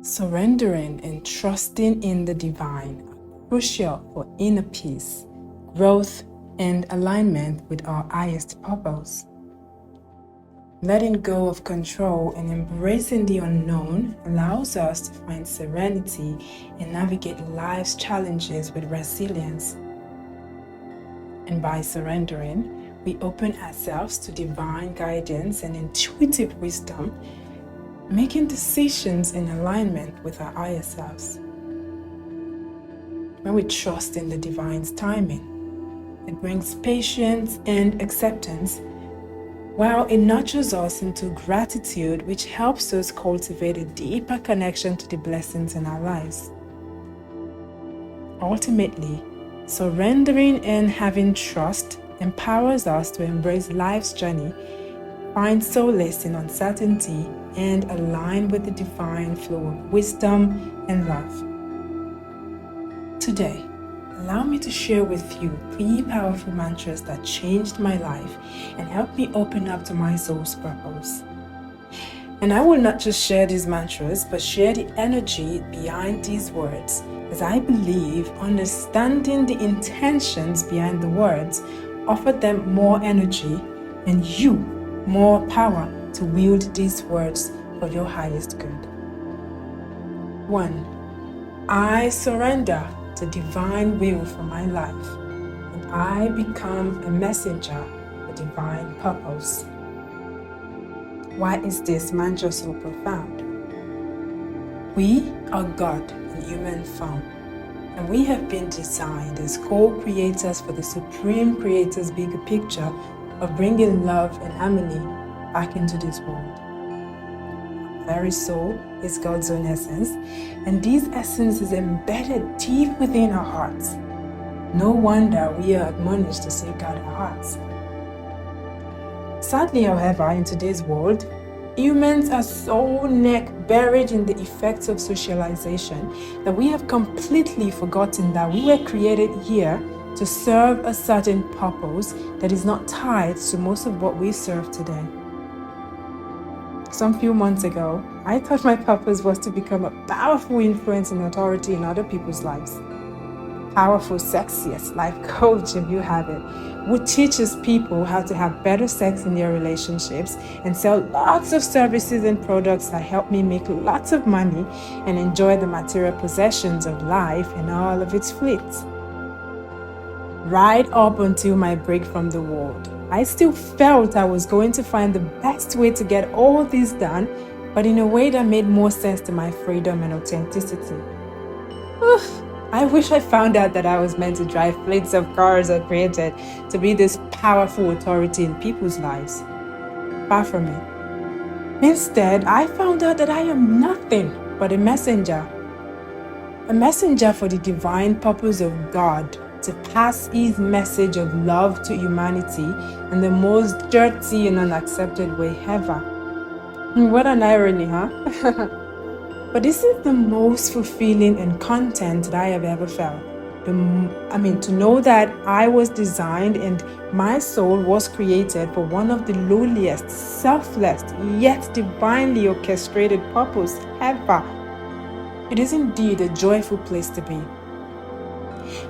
Surrendering and trusting in the divine are crucial for inner peace, growth, and alignment with our highest purpose. Letting go of control and embracing the unknown allows us to find serenity and navigate life's challenges with resilience. And by surrendering, we open ourselves to divine guidance and intuitive wisdom, making decisions in alignment with our higher selves. When we trust in the divine's timing, it brings patience and acceptance, while it nurtures us into gratitude, which helps us cultivate a deeper connection to the blessings in our lives. Ultimately, surrendering and having trust empowers us to embrace life's journey, find solace in uncertainty, and align with the divine flow of wisdom and love. Today, allow me to share with you 3 powerful mantras that changed my life and helped me open up to my soul's purpose. And I will not just share these mantras, but share the energy behind these words, as I believe understanding the intentions behind the words offer them more energy and you more power to wield these words for your highest good. 1. I surrender to divine will for my life, and I become a messenger for divine purpose. Why is this mantra so profound? We are God in human form, and we have been designed as co-creators for the Supreme Creator's bigger picture of bringing love and harmony back into this world. Our very soul is God's own essence, and this essence is embedded deep within our hearts. No wonder we are admonished to safeguard our hearts. Sadly, however, in today's world, humans are so neck-buried in the effects of socialization that we have completely forgotten that we were created here to serve a certain purpose that is not tied to most of what we serve today. Some few months ago, I thought my purpose was to become a powerful influence and authority in other people's lives. Powerful, sexiest life coach, if you have it, who teaches people how to have better sex in their relationships and sell lots of services and products that help me make lots of money and enjoy the material possessions of life and all of its fleets. Right up until my break from the world, I still felt I was going to find the best way to get all this done, but in a way that made more sense to my freedom and authenticity. I wish I found out that I was meant to drive fleets of cars I created to be this powerful authority in people's lives. Far from it. Instead, I found out that I am nothing but a messenger for the divine purpose of God to pass His message of love to humanity in the most dirty and unaccepted way ever. What an irony, huh? But this is the most fulfilling and content that I have ever felt. To know that I was designed and my soul was created for one of the lowliest, selfless, yet divinely orchestrated purpose ever. It is indeed a joyful place to be.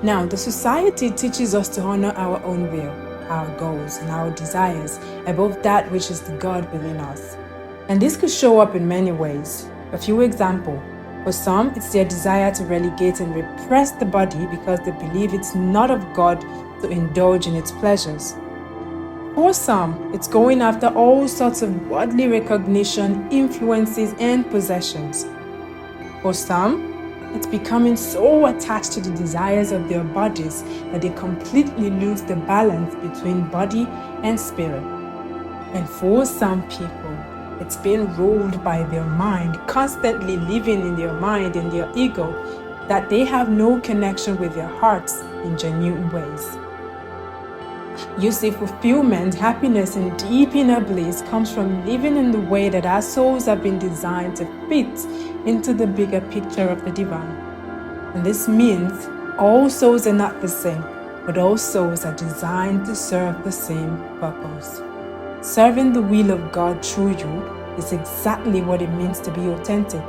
Now, the society teaches us to honor our own will, our goals, and our desires above that which is the God within us. And this could show up in many ways. A few examples. For some, it's their desire to relegate and repress the body because they believe it's not of God to indulge in its pleasures. For some, it's going after all sorts of worldly recognition, influences, and possessions. For some, it's becoming so attached to the desires of their bodies that they completely lose the balance between body and spirit. And for some people, it's being ruled by their mind, constantly living in their mind and their ego, that they have no connection with their hearts in genuine ways. You see, fulfillment, happiness, and deep inner bliss comes from living in the way that our souls have been designed to fit into the bigger picture of the divine. And this means all souls are not the same, but all souls are designed to serve the same purpose. Serving the will of God through you is exactly what it means to be authentic.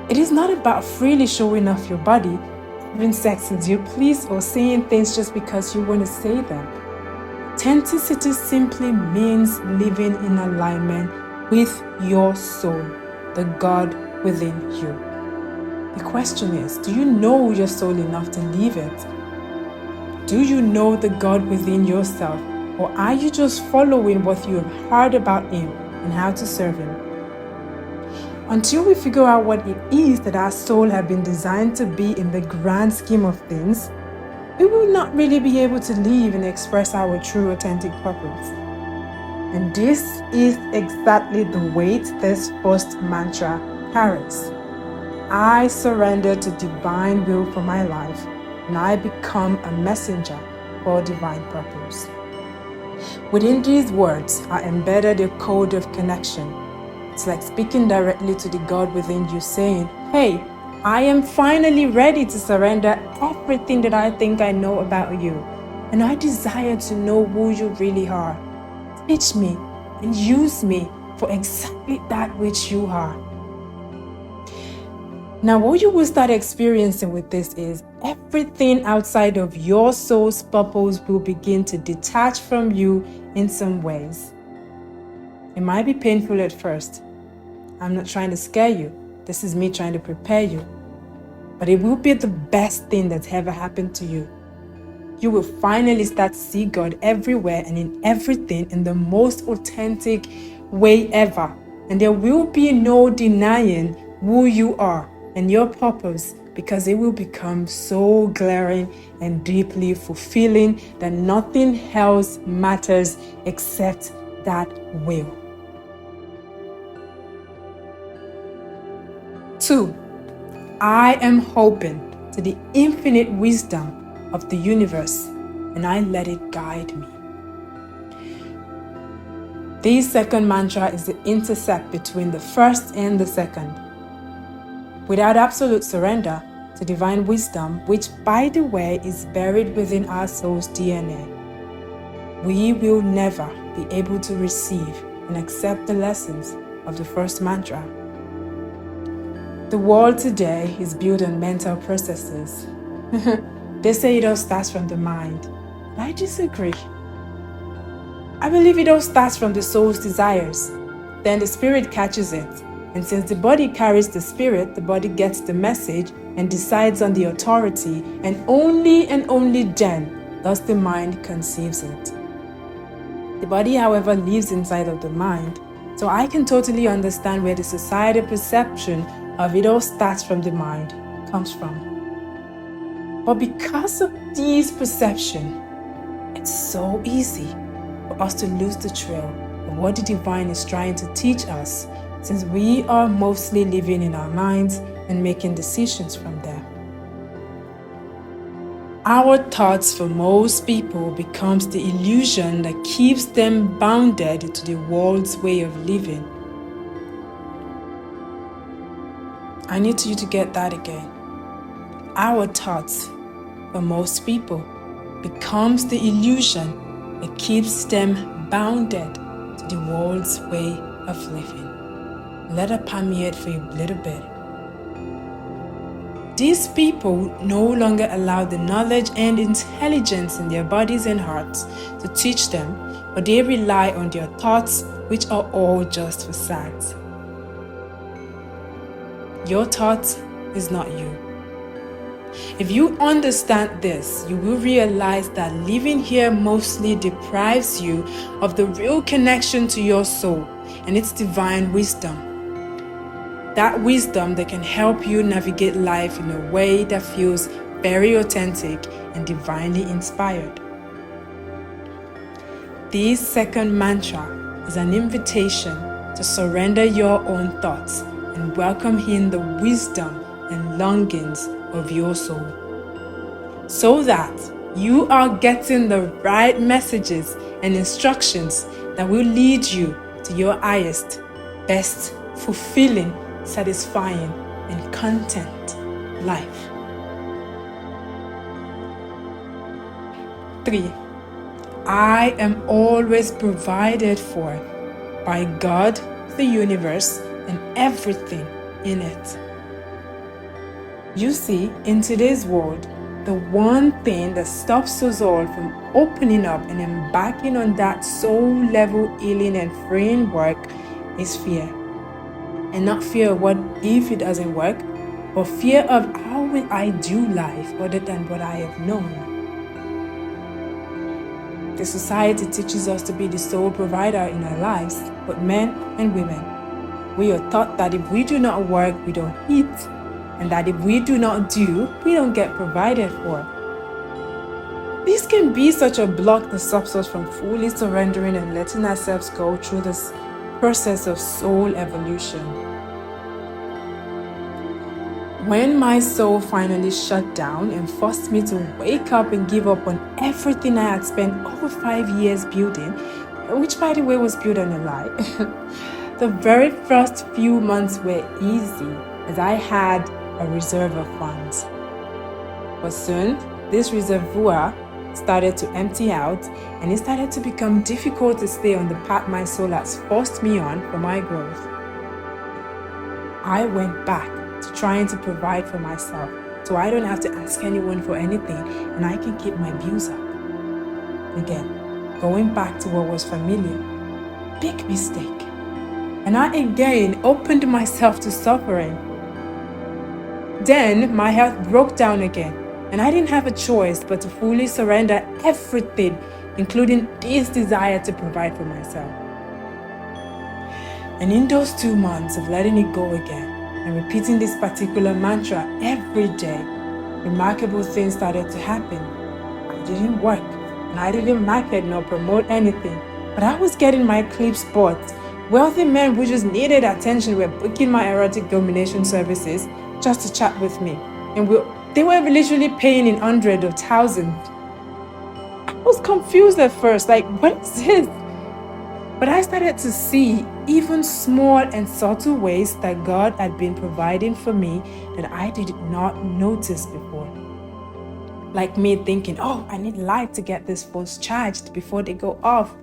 It is not about freely showing off your body, having sex as you please, or saying things just because you want to say them. Authenticity simply means living in alignment with your soul, the God within you. The question is, do you know your soul enough to live it? Do you know the God within yourself, or are you just following what you have heard about Him and how to serve Him? Until we figure out what it is that our soul has been designed to be in the grand scheme of things, we will not really be able to live and express our true authentic purpose. And this is exactly the weight this first mantra carries. I surrender to divine will for my life, and I become a messenger for divine purpose. Within these words are embedded a code of connection. It's like speaking directly to the God within you, saying, hey, I am finally ready to surrender everything that I think I know about you, and I desire to know who you really are. Teach me and use me for exactly that which you are. Now, what you will start experiencing with this is everything outside of your soul's purpose will begin to detach from you in some ways. It might be painful at first. I'm not trying to scare you. This is me trying to prepare you. But it will be the best thing that's ever happened to you. You will finally start to see God everywhere and in everything in the most authentic way ever. And there will be no denying who you are and your purpose, because it will become so glaring and deeply fulfilling that nothing else matters except that will. 2. I am open to the infinite wisdom of the universe, and I let it guide me. This second mantra is the intercept between the first and the second. Without absolute surrender to divine wisdom, which by the way is buried within our soul's DNA, we will never be able to receive and accept the lessons of the first mantra. The world today is built on mental processes. They say it all starts from the mind. I disagree. I believe it all starts from the soul's desires. Then the spirit catches it. And since the body carries the spirit, the body gets the message and decides on the authority, and only then does the mind conceives it. The body, however, lives inside of the mind, so I can totally understand where the societal perception of it all starts from the mind comes from. But because of this perception, it's so easy for us to lose the trail of what the divine is trying to teach us, since we are mostly living in our minds and making decisions from there. Our thoughts for most people becomes the illusion that keeps them bounded to the world's way of living. I need you to get that again. Our thoughts for most people becomes the illusion that keeps them bounded to the world's way of living. Let it permeate for a little bit. These people no longer allow the knowledge and intelligence in their bodies and hearts to teach them, but they rely on their thoughts, which are all just facades. Your thought is not you. If you understand this, you will realize that living here mostly deprives you of the real connection to your soul and its divine wisdom. That wisdom that can help you navigate life in a way that feels very authentic and divinely inspired. This second mantra is an invitation to surrender your own thoughts and welcome in the wisdom and longings of your soul, so that you are getting the right messages and instructions that will lead you to your highest, best, fulfilling, satisfying, and content life. 3. I am always provided for by God, the universe, and everything in it. You see, in today's world, the one thing that stops us all from opening up and embarking on that soul level healing and freeing work is fear. And not fear of what if it doesn't work, but fear of how will I do life other than what I have known. The society teaches us to be the sole provider in our lives, but men and women, we are taught that if we do not work, we don't eat, and that if we do not do, we don't get provided for. This can be such a block that stops us from fully surrendering and letting ourselves go through this process of soul evolution. When my soul finally shut down and forced me to wake up and give up on everything I had spent over 5 years building, which by the way was built on a lie, the very first few months were easy as I had a reserve of funds. But soon, this reservoir started to empty out and it started to become difficult to stay on the path my soul has forced me on for my growth. I went back to trying to provide for myself so I don't have to ask anyone for anything and I can keep my bills up. Again, going back to what was familiar, big mistake. And I again opened myself to suffering. Then my health broke down again and I didn't have a choice but to fully surrender everything, including this desire to provide for myself. And in those 2 months of letting it go again, and repeating this particular mantra every day, remarkable things started to happen. I didn't work, and I didn't market nor promote anything, but I was getting my clips bought. Wealthy men who just needed attention were booking my erotic domination services just to chat with me, and they were literally paying in hundreds of thousands. I was confused at first, like, what is this? But I started to see even small and subtle ways that God had been providing for me that I did not notice before. Like me thinking, oh, I need light to get these phones charged before they go off.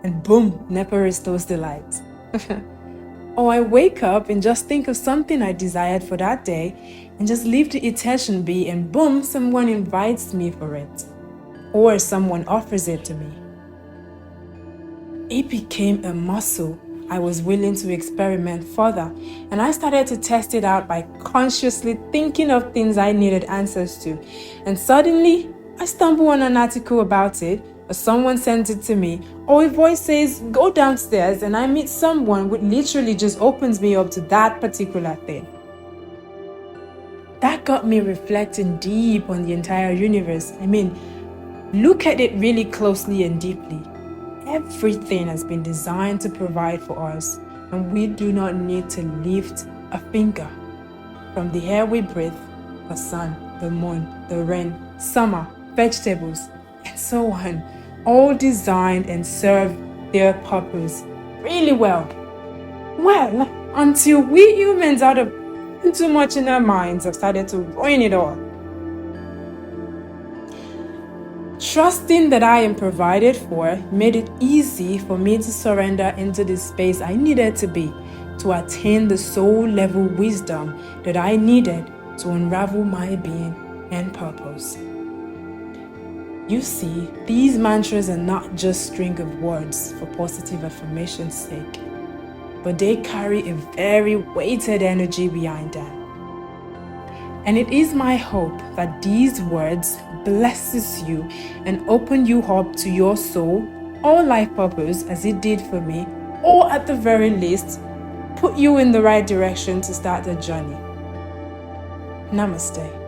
And boom, NEPA restores the lights. Or I wake up and just think of something I desired for that day and just leave the intention be and boom, someone invites me for it. Or someone offers it to me. It became a muscle I was willing to experiment further, and I started to test it out by consciously thinking of things I needed answers to. And suddenly, I stumble on an article about it, or someone sends it to me, or a voice says, go downstairs, and I meet someone which literally just opens me up to that particular thing. That got me reflecting deep on the entire universe. I mean, look at it really closely and deeply. Everything has been designed to provide for us, and we do not need to lift a finger. From the air we breathe, the sun, the moon, the rain, summer, vegetables, and so on, all designed and serve their purpose really well. Well, until we humans out of too much in our minds have started to ruin it all. Trusting that I am provided for made it easy for me to surrender into the space I needed to be to attain the soul level wisdom that I needed to unravel my being and purpose. You see, these mantras are not just string of words for positive affirmation's sake, but they carry a very weighted energy behind them. And it is my hope that these words blesses you and open you up to your soul or life purpose as it did for me, or at the very least, put you in the right direction to start the journey. Namaste.